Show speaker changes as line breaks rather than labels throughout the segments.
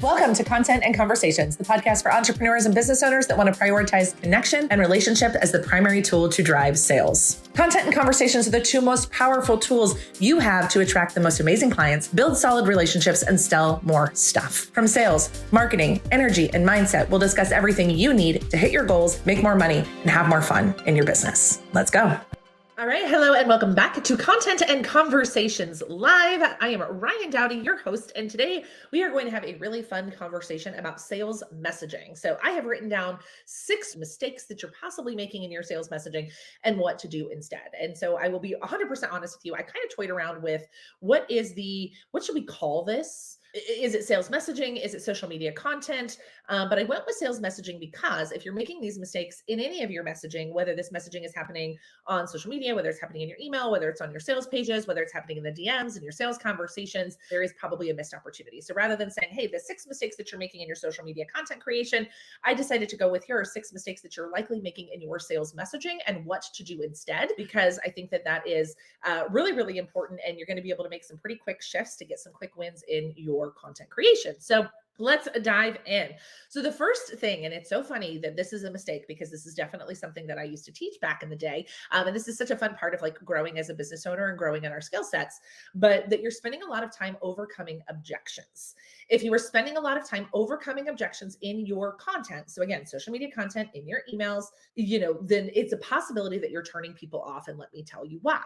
Welcome to Content and Conversations, the podcast for entrepreneurs and business owners that want to prioritize connection and relationship as the primary tool to drive sales. Content and conversations are the two most powerful tools you have to attract the most amazing clients, build solid relationships, and sell more stuff. From sales, marketing, energy, and mindset, we'll discuss everything you need to hit your goals, make more money, and have more fun in your business. Let's go. All right. Hello and welcome back to Content and Conversations Live. I am Ryan Dowdy, your host, and today we are going to have a really fun conversation about sales messaging. So I have written down 6 mistakes that you're possibly making in your sales messaging and what to do instead. And so I will be 100% honest with you. I kind of toyed around with what should we call this? Is it sales messaging? Is it social media content? But I went with sales messaging because if you're making these mistakes in any of your messaging, whether this messaging is happening on social media, whether it's happening in your email, whether it's on your sales pages, whether it's happening in the DMs and your sales conversations, there is probably a missed opportunity. So rather than saying, hey, the 6 mistakes that you're making in your social media content creation, I decided to go with here are 6 mistakes that you're likely making in your sales messaging and what to do instead, because I think that is really, really important. And you're going to be able to make some pretty quick shifts to get some quick wins in your content creation. So let's dive in. So the first thing, and it's so funny that this is a mistake because this is definitely something that I used to teach back in the day. And this is such a fun part of like growing as a business owner and growing in our skill sets, but that you're spending a lot of time overcoming objections. If you were spending a lot of time overcoming objections in your content, so again, social media content in your emails, then it's a possibility that you're turning people off. And let me tell you why.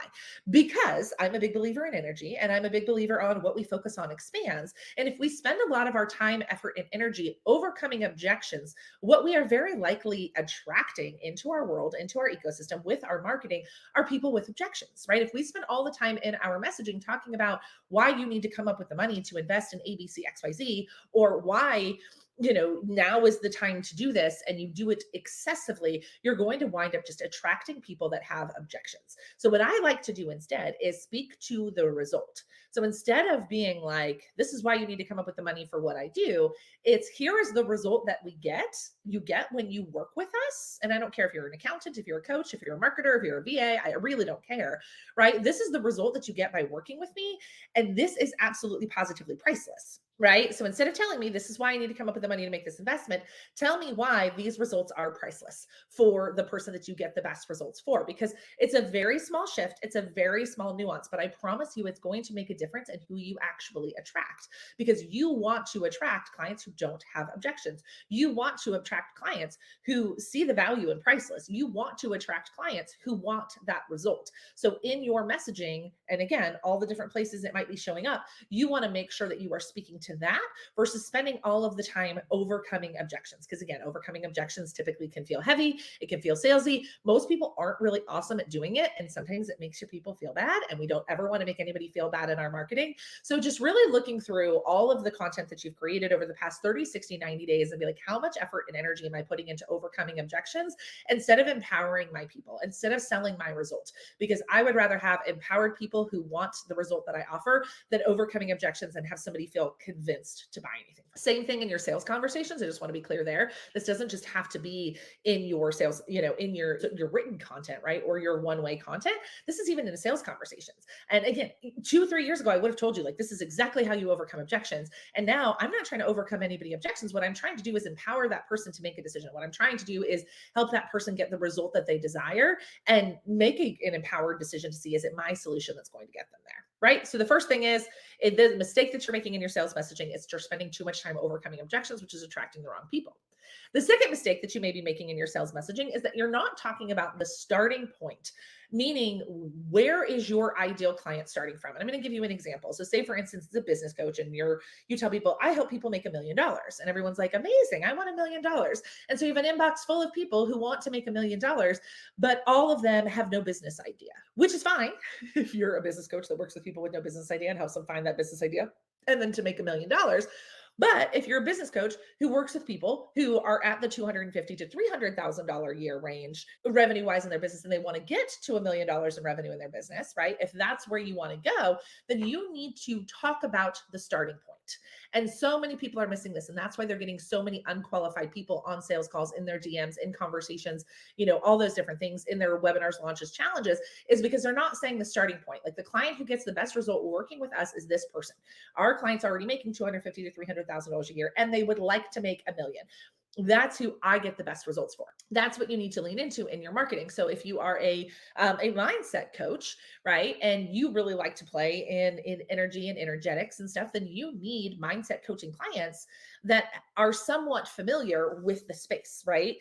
Because I'm a big believer in energy and I'm a big believer on what we focus on expands. And if we spend a lot of our time, effort, and energy overcoming objections, what we are very likely attracting into our world, into our ecosystem with our marketing are people with objections, right? If we spend all the time in our messaging talking about why you need to come up with the money to invest in ABC, XYZ, or why now is the time to do this, and you do it excessively, you're going to wind up just attracting people that have objections. So what I like to do instead is speak to the result. So instead of being like, this is why you need to come up with the money for what I do, it's here is the result that you get when you work with us. And I don't care if you're an accountant, if you're a coach, if you're a marketer, if you're a VA, I really don't care, right? This is the result that you get by working with me. And this is absolutely positively priceless. Right? So instead of telling me this is why I need to come up with the money to make this investment, tell me why these results are priceless for the person that you get the best results for, because it's a very small shift. It's a very small nuance, but I promise you it's going to make a difference in who you actually attract, because you want to attract clients who don't have objections. You want to attract clients who see the value in priceless. You want to attract clients who want that result. So in your messaging, and again, all the different places it might be showing up, you want to make sure that you are speaking to that versus spending all of the time overcoming objections. Because again, overcoming objections typically can feel heavy. It can feel salesy. Most people aren't really awesome at doing it. And sometimes it makes your people feel bad. And we don't ever want to make anybody feel bad in our marketing. So just really looking through all of the content that you've created over the past 30, 60, 90 days and be like, how much effort and energy am I putting into overcoming objections instead of empowering my people, instead of selling my result? Because I would rather have empowered people who want the result that I offer than overcoming objections and have somebody feel convinced to buy anything. Same thing in your sales conversations. I just want to be clear there. This doesn't just have to be in your sales, in your written content, right? Or your one-way content. This is even in the sales conversations. And again, 2-3 years ago, I would have told you like, this is exactly how you overcome objections. And now I'm not trying to overcome anybody objections. What I'm trying to do is empower that person to make a decision. What I'm trying to do is help that person get the result that they desire and make an empowered decision to see, is it my solution that's going to get them there? Right? So the first thing is the mistake that you're making in your sales messaging is you're spending too much time overcoming objections, which is attracting the wrong people. The second mistake that you may be making in your sales messaging is that you're not talking about the starting point, meaning where is your ideal client starting from? And I'm going to give you an example. So say, for instance, it's a business coach and you tell people, I help people make $1 million. And everyone's like, amazing, I want $1 million. And so you have an inbox full of people who want to make $1 million, but all of them have no business idea, which is fine if you're a business coach that works with people with no business idea and helps them find that business idea and then to make $1 million. But if you're a business coach who works with people who are at the $250,000 to $300,000 a year range revenue wise in their business, and they want to get to $1 million in revenue in their business, right? If that's where you want to go, then you need to talk about the starting point. point. And so many people are missing this. And that's why they're getting so many unqualified people on sales calls, in their DMs, in conversations, all those different things in their webinars, launches, challenges, is because they're not saying the starting point. Like, the client who gets the best result working with us is this person. Our client's already making $250,000 to $300,000 a year, and they would like to make $1 million. That's who I get the best results for. That's what you need to lean into in your marketing. So if you are a mindset coach, right, and you really like to play in energy and energetics and stuff, then you need mindset coaching clients that are somewhat familiar with the space, right?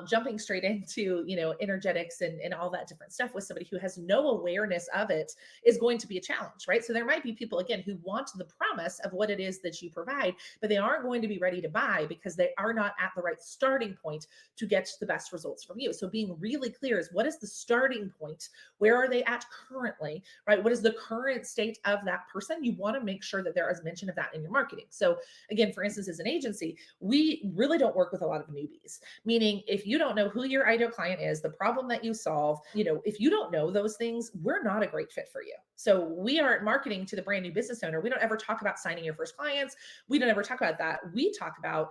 Jumping straight into energetics and all that different stuff with somebody who has no awareness of it is going to be a challenge, right? So there might be people, again, who want the promise of what it is that you provide, but they aren't going to be ready to buy because they are not at the right starting point to get the best results from you. So being really clear is, what is the starting point? Where are they at currently, right? What is the current state of that person? You want to make sure that there is mention of that in your marketing. So again, for instance, as an agency, we really don't work with a lot of newbies, meaning if you don't know who your ideal client is, the problem that you solve, if you don't know those things, we're not a great fit for you. So we aren't marketing to the brand new business owner. We don't ever talk about signing your first clients. We don't ever talk about that. We talk about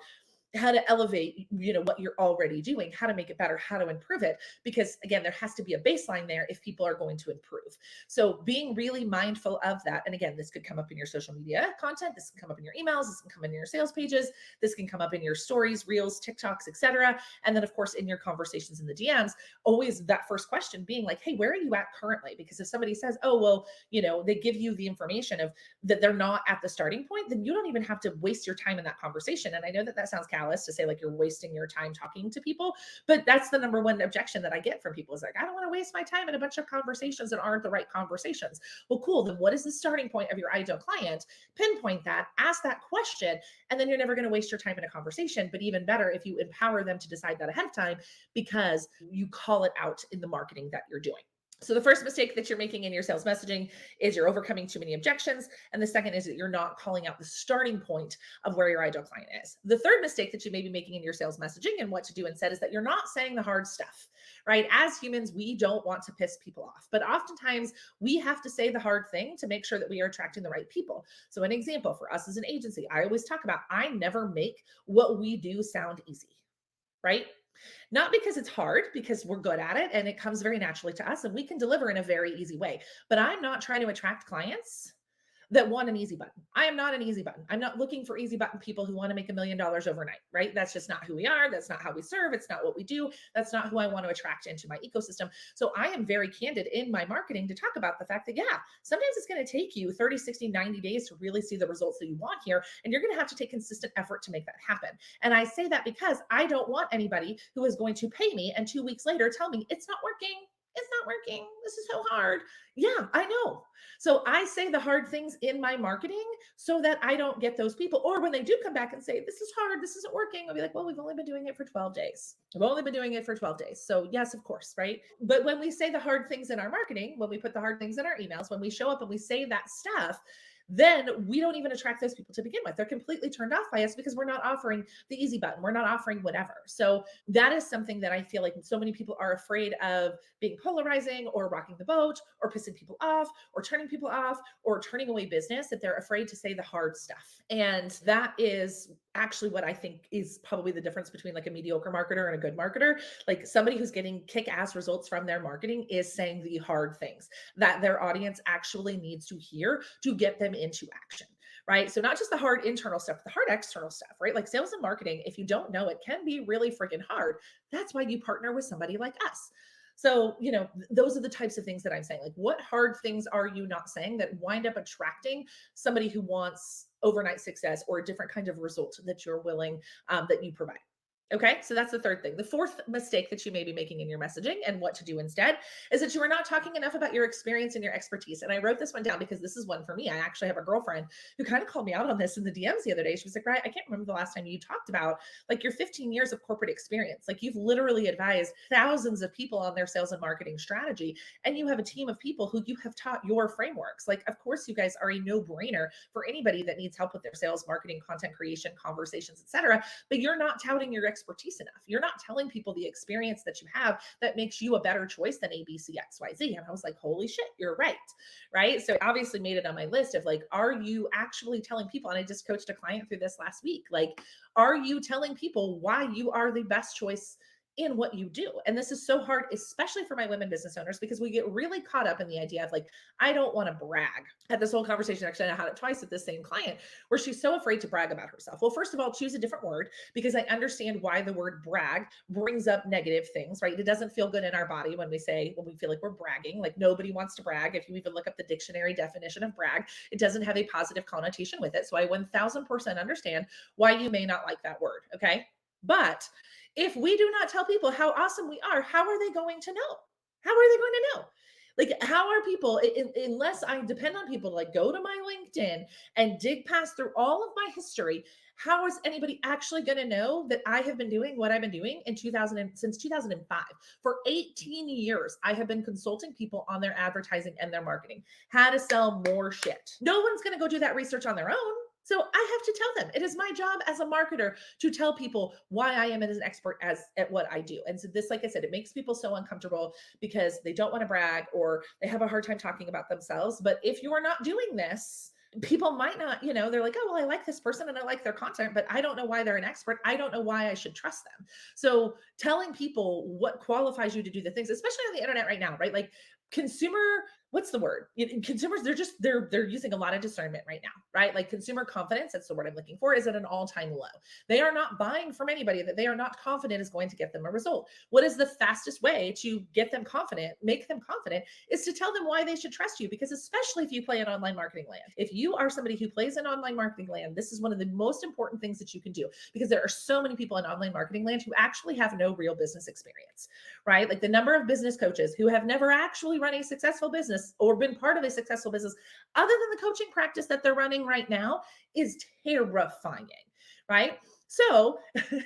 how to elevate, what you're already doing, how to make it better, how to improve it. Because again, there has to be a baseline there if people are going to improve. So being really mindful of that. And again, this could come up in your social media content. This can come up in your emails. This can come in your sales pages. This can come up in your stories, reels, TikToks, etc. And then of course, in your conversations in the DMs, always that first question being like, hey, where are you at currently? Because if somebody says, oh, well, they give you the information of that they're not at the starting point, then you don't even have to waste your time in that conversation. And I know that that sounds callous to say like you're wasting your time talking to people, but that's the number one objection that I get from people is like, I don't want to waste my time in a bunch of conversations that aren't the right conversations. Well, cool. Then what is the starting point of your ideal client? Pinpoint that, ask that question, and then you're never going to waste your time in a conversation. But even better if you empower them to decide that ahead of time because you call it out in the marketing that you're doing. So the first mistake that you're making in your sales messaging is you're overcoming too many objections. And the second is that you're not calling out the starting point of where your ideal client is. The third mistake that you may be making in your sales messaging and what to do instead is that you're not saying the hard stuff, right? As humans, we don't want to piss people off, but oftentimes we have to say the hard thing to make sure that we are attracting the right people. So an example for us as an agency, I always talk about, I never make what we do sound easy, right? Not because it's hard, because we're good at it and it comes very naturally to us and we can deliver in a very easy way. But I'm not trying to attract clients that want an easy button. I am not an easy button. I'm not looking for easy button people who want to make $1 million overnight, right? That's just not who we are. That's not how we serve. It's not what we do. That's not who I want to attract into my ecosystem. So I am very candid in my marketing to talk about the fact that, yeah, sometimes it's going to take you 30, 60, 90 days to really see the results that you want here. And you're going to have to take consistent effort to make that happen. And I say that because I don't want anybody who is going to pay me and 2 weeks later tell me it's not working. It's not working. This is so hard. Yeah, I know. So I say the hard things in my marketing so that I don't get those people. Or when they do come back and say, this is hard, this isn't working, I'll be like, well, we've only been doing it for 12 days. We've only been doing it for 12 days. So yes, of course, right? But when we say the hard things in our marketing, when we put the hard things in our emails, when we show up and we say that stuff, then we don't even attract those people to begin with. They're completely turned off by us because we're not offering the easy button. We're not offering whatever. So that is something that I feel like so many people are afraid of being polarizing or rocking the boat or pissing people off or turning people off or turning away business, that they're afraid to say the hard stuff. And that is actually what I think is probably the difference between like a mediocre marketer and a good marketer. Like somebody who's getting kick-ass results from their marketing is saying the hard things that their audience actually needs to hear to get them into action, right? So not just the hard internal stuff, but the hard external stuff, right? Like sales and marketing, if you don't know, it can be really freaking hard. That's why you partner with somebody like us. So, those are the types of things that I'm saying. Like, what hard things are you not saying that wind up attracting somebody who wants overnight success or a different kind of result that you're willing, that you provide? Okay, so that's the third thing. The fourth mistake that you may be making in your messaging and what to do instead is that you are not talking enough about your experience and your expertise. And I wrote this one down because this is one for me. I actually have a girlfriend who kind of called me out on this in the DMs the other day. She was like, right, I can't remember the last time you talked about like your 15 years of corporate experience. Like you've literally advised thousands of people on their sales and marketing strategy. And you have a team of people who you have taught your frameworks. Like, of course, you guys are a no-brainer for anybody that needs help with their sales, marketing, content creation, conversations, etc. But you're not touting your expertise expertise enough. You're not telling people the experience that you have that makes you a better choice than A, B, C, X, Y, Z. And I was like, holy shit, you're right. Right. So it obviously made it on my list of like, are you actually telling people? And I just coached a client through this last week. Like, are you telling people why you are the best choice in what you do? And this is so hard, especially for my women business owners, because we get really caught up in the idea of like, I don't want to brag. I had this whole conversation, actually, I had it twice with this same client where she's so afraid to brag about herself. Well, first of all, choose a different word, because I understand why the word brag brings up negative things, right? It doesn't feel good in our body when we feel like we're bragging. Like, nobody wants to brag. If you even look up the dictionary definition of brag, it doesn't have a positive connotation with it. So I 1000% understand why you may not like that word. Okay. But if we do not tell people how awesome we are, how are they going to know? How are they going to know? Like, how are people, unless I depend on people to like go to my LinkedIn and dig past through all of my history, how is anybody actually going to know that I have been doing what I've been doing since 2005? For 18 years, I have been consulting people on their advertising and their marketing, how to sell more shit. No one's going to go do that research on their own. So I have to tell them. It is my job as a marketer to tell people why I am as an expert at what I do. And so this, like I said, it makes people so uncomfortable because they don't want to brag or they have a hard time talking about themselves. But if you are not doing this, people might not, they're like, oh, well, I like this person and I like their content, but I don't know why they're an expert. I don't know why I should trust them. So telling people what qualifies you to do the things, especially on the internet right now, right? Like, what's the word? Consumers, they're using a lot of discernment right now, right? Like, consumer confidence, that's the word I'm looking for, is at an all-time low. They are not buying from anybody that they are not confident is going to get them a result. What is the fastest way to get them confident, make them confident, is to tell them why they should trust you. Because especially if you play in online marketing land, if you are somebody who plays in online marketing land, this is one of the most important things that you can do, because there are so many people in online marketing land who actually have no real business experience, right? Like, the number of business coaches who have never actually run a successful business or been part of a successful business other than the coaching practice that they're running right now is terrifying, right? So,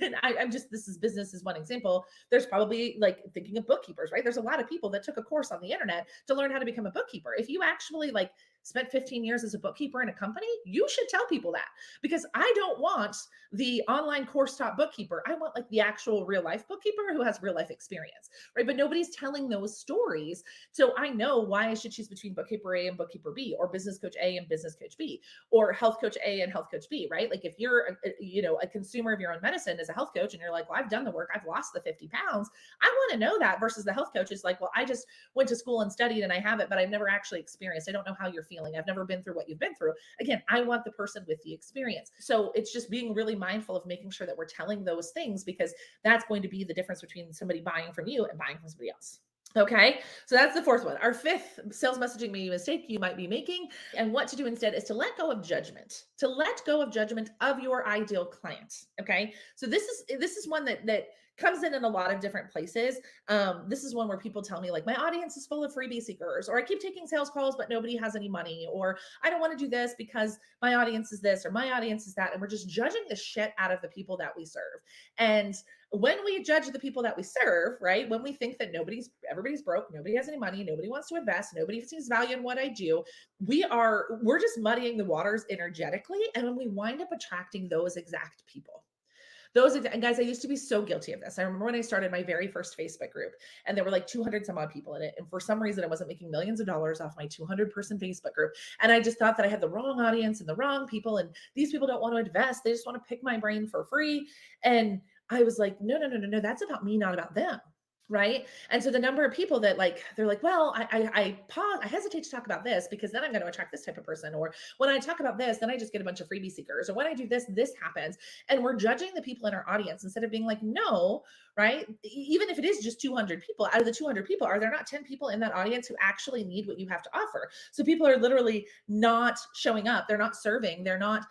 and business is one example. There's probably, like, thinking of bookkeepers, right? There's a lot of people that took a course on the internet to learn how to become a bookkeeper. If you actually like spent 15 years as a bookkeeper in a company, you should tell people that, because I don't want the online course taught bookkeeper. I want like the actual real life bookkeeper who has real life experience, right? But nobody's telling those stories. So I know why I should choose between bookkeeper A and bookkeeper B, or business coach A and business coach B, or health coach A and health coach B, right? Like, if you're a consumer of your own medicine as a health coach and you're like, well, I've done the work, I've lost the 50 pounds. I want to know that, versus the health coach is like, well, I just went to school and studied and I have it, but I've never actually experienced. I don't know how you're feeling. I've never been through what you've been through. Again, I want the person with the experience. So it's just being really mindful of making sure that we're telling those things, because that's going to be the difference between somebody buying from you and buying from somebody else. Okay, so that's the fourth one. Our fifth sales messaging mistake you might be making, and what to do instead, is to let go of judgment. To let go of judgment of your ideal client. Okay, so this is one that comes in a lot of different places. This is one where people tell me, like, my audience is full of freebie seekers, or I keep taking sales calls but nobody has any money, or I don't want to do this because my audience is this or my audience is that, and we're just judging the shit out of the people that we serve. And when we judge the people that we serve, right, when we think that everybody's broke, nobody has any money, nobody wants to invest, nobody sees value in what I do, we're just muddying the waters energetically, and when we wind up attracting those exact people. And guys, I used to be so guilty of this. I remember when I started my very first Facebook group, and there were like 200 some odd people in it. And for some reason, I wasn't making millions of dollars off my 200 person Facebook group. And I just thought that I had the wrong audience and the wrong people. And these people don't want to invest. They just want to pick my brain for free. And I was like, no, that's about me, not about them. Right. And so the number of people that they're like, well, I pause, I hesitate to talk about this because then I'm going to attract this type of person. Or when I talk about this, then I just get a bunch of freebie seekers. Or when I do this, this happens. And we're judging the people in our audience instead of being like, no, right? Even if it is just 200 people, out of the 200 people, are there not 10 people in that audience who actually need what you have to offer? So people are literally not showing up. They're not serving. They're not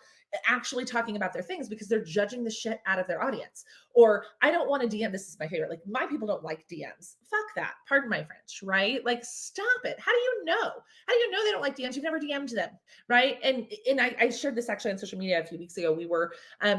actually talking about their things because they're judging the shit out of their audience. Or I don't want to DM. This is my favorite. Like, my people don't like DMs. Fuck that. Pardon my French, right? Like, stop it. How do you know? How do you know they don't like DMs? You've never DM'd them, right? And I shared this actually on social media a few weeks ago. We were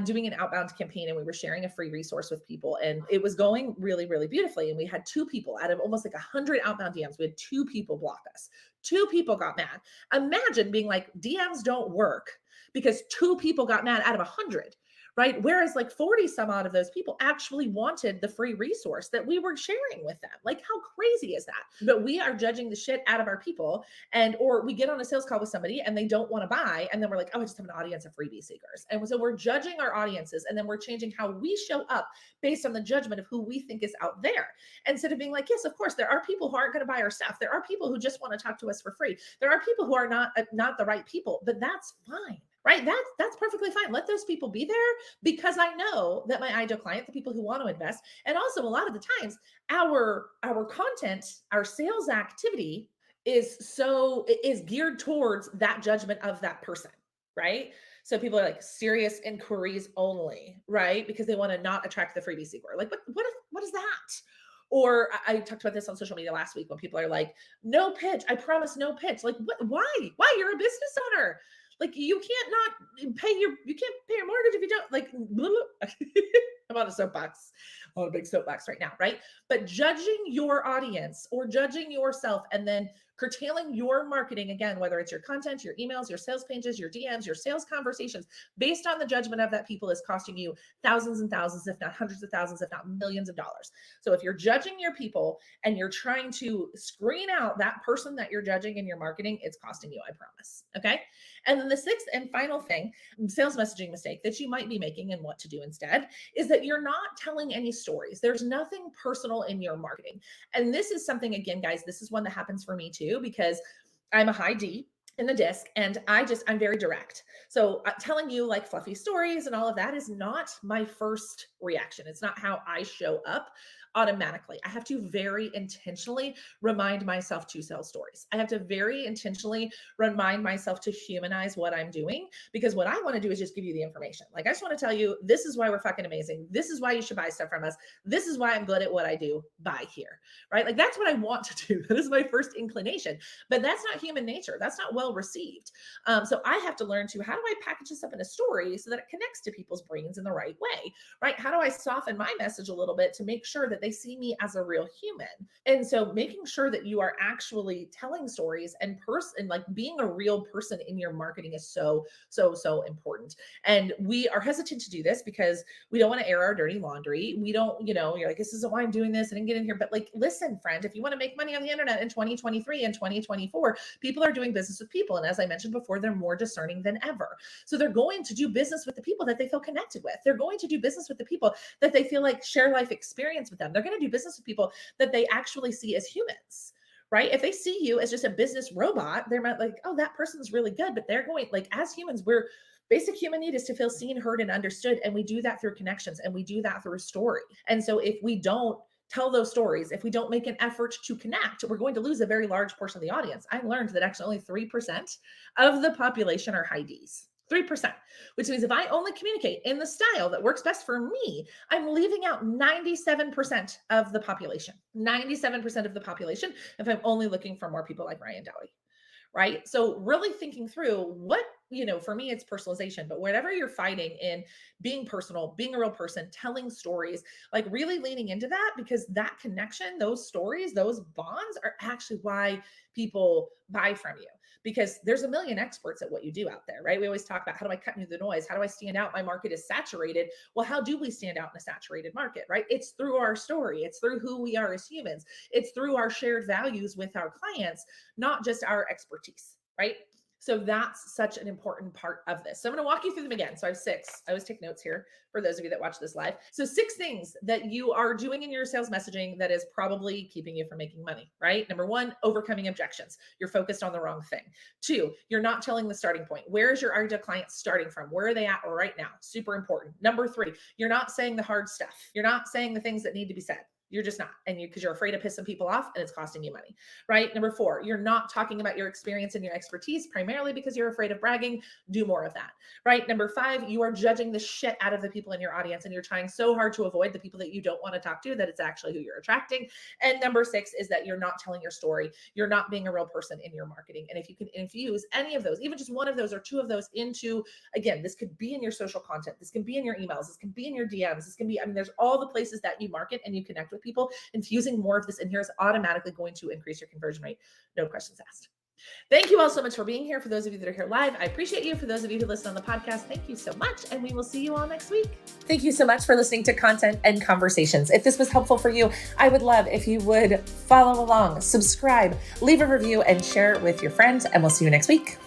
doing an outbound campaign and we were sharing a free resource with people, and it was going really, really beautifully. And we had 2 people out of almost like 100 outbound DMs. We had 2 people block us. 2 people got mad. Imagine being like, DMs don't work because 2 people got mad out of 100, right? Whereas like 40 some odd of those people actually wanted the free resource that we were sharing with them. Like, how crazy is that? But we are judging the shit out of our people. And, or we get on a sales call with somebody and they don't want to buy. And then we're like, oh, I just have an audience of freebie seekers. And so we're judging our audiences, and then we're changing how we show up based on the judgment of who we think is out there. Instead of being like, yes, of course, there are people who aren't going to buy our stuff. There are people who just want to talk to us for free. There are people who are not the right people, but that's fine. Right? That's perfectly fine. Let those people be there, because I know that my ideal client, the people who want to invest, and also a lot of the times our content, our sales activity is geared towards that judgment of that person, right? So people are like serious inquiries only, right? Because they want to not attract the freebie seeker. Like, what is that? Or I talked about this on social media last week when people are like, no pitch, I promise no pitch. Like, what? Why? You're a business owner. Like, you can't you can't pay your mortgage if you don't, like, I'm on a soapbox, on a big soapbox right now, right? But judging your audience or judging yourself and then curtailing your marketing, again, whether it's your content, your emails, your sales pages, your DMs, your sales conversations, based on the judgment of that people, is costing you thousands and thousands, if not hundreds of thousands, if not millions of dollars. So if you're judging your people and you're trying to screen out that person that you're judging in your marketing, it's costing you, I promise. Okay. And then the sixth and final thing, sales messaging mistake that you might be making and what to do instead, is that you're not telling any stories. There's nothing personal in your marketing. And this is something, again, guys, this is one that happens for me too, because I'm a high D in the disc, and I'm very direct. So telling you like fluffy stories and all of that is not my first reaction. It's not how I show up automatically. I have to very intentionally remind myself to sell stories. I have to very intentionally remind myself to humanize what I'm doing, because what I want to do is just give you the information. Like, I just want to tell you, this is why we're fucking amazing. This is why you should buy stuff from us. This is why I'm good at what I do. Buy here, right? Like, that's what I want to do. That is my first inclination, but that's not human nature. That's not well received. So I have to learn to, how do I package this up in a story so that it connects to people's brains in the right way, right? How do I soften my message a little bit to make sure that they see me as a real human? And so making sure that you are actually telling stories and like being a real person in your marketing is so important. And we are hesitant to do this because we don't want to air our dirty laundry. We don't, you're like, this isn't why I'm doing this. I didn't get in here. But like, listen, friend, if you want to make money on the internet in 2023 and 2024, people are doing business with people. And as I mentioned before, they're more discerning than ever. So they're going to do business with the people that they feel connected with. They're going to do business with the people that they feel like share life experience with them. They're going to do business with people that they actually see as humans, right? If they see you as just a business robot, they're not like, oh, that person's really good. But they're going, like, as humans, we're basic human need is to feel seen, heard, and understood. And we do that through connections, and we do that through story. And so if we don't tell those stories, if we don't make an effort to connect, we're going to lose a very large portion of the audience. I learned that actually only 3% of the population are high Ds. 3%, which means if I only communicate in the style that works best for me, I'm leaving out 97% of the population. 97% of the population if I'm only looking for more people like Ryan Dowdy. Right? So really thinking through what, for me, it's personalization, but whatever you're fighting in being personal, being a real person, telling stories, like really leaning into that, because that connection, those stories, those bonds are actually why people buy from you, because there's a million experts at what you do out there, right? We always talk about, how do I cut through the noise? How do I stand out? My market is saturated. Well, how do we stand out in a saturated market, right? It's through our story. It's through who we are as humans. It's through our shared values with our clients, not just our expertise, right? So that's such an important part of this. So I'm going to walk you through them again. So I have 6. I always take notes here for those of you that watch this live. So 6 things that you are doing in your sales messaging that is probably keeping you from making money, right? Number 1, overcoming objections. You're focused on the wrong thing. 2, you're not telling the starting point. Where is your ideal client starting from? Where are they at right now? Super important. Number 3, you're not saying the hard stuff. You're not saying the things that need to be said. You're just not. And because you're afraid of pissing people off, and it's costing you money, right? Number 4, you're not talking about your experience and your expertise primarily because you're afraid of bragging. Do more of that, right? Number 5, you are judging the shit out of the people in your audience, and you're trying so hard to avoid the people that you don't want to talk to that it's actually who you're attracting. And number 6 is that you're not telling your story. You're not being a real person in your marketing. And if you can infuse any of those, even just one of those or 2 of those into, again, this could be in your social content. This can be in your emails. This can be in your DMs. This can be, there's all the places that you market and you connect with people. Infusing more of this in here is automatically going to increase your conversion rate. No questions asked. Thank you all so much for being here. For those of you that are here live, I appreciate you. For those of you who listen on the podcast, thank you so much. And we will see you all next week. Thank you so much for listening to Content and Conversations. If this was helpful for you, I would love if you would follow along, subscribe, leave a review, and share it with your friends. And we'll see you next week.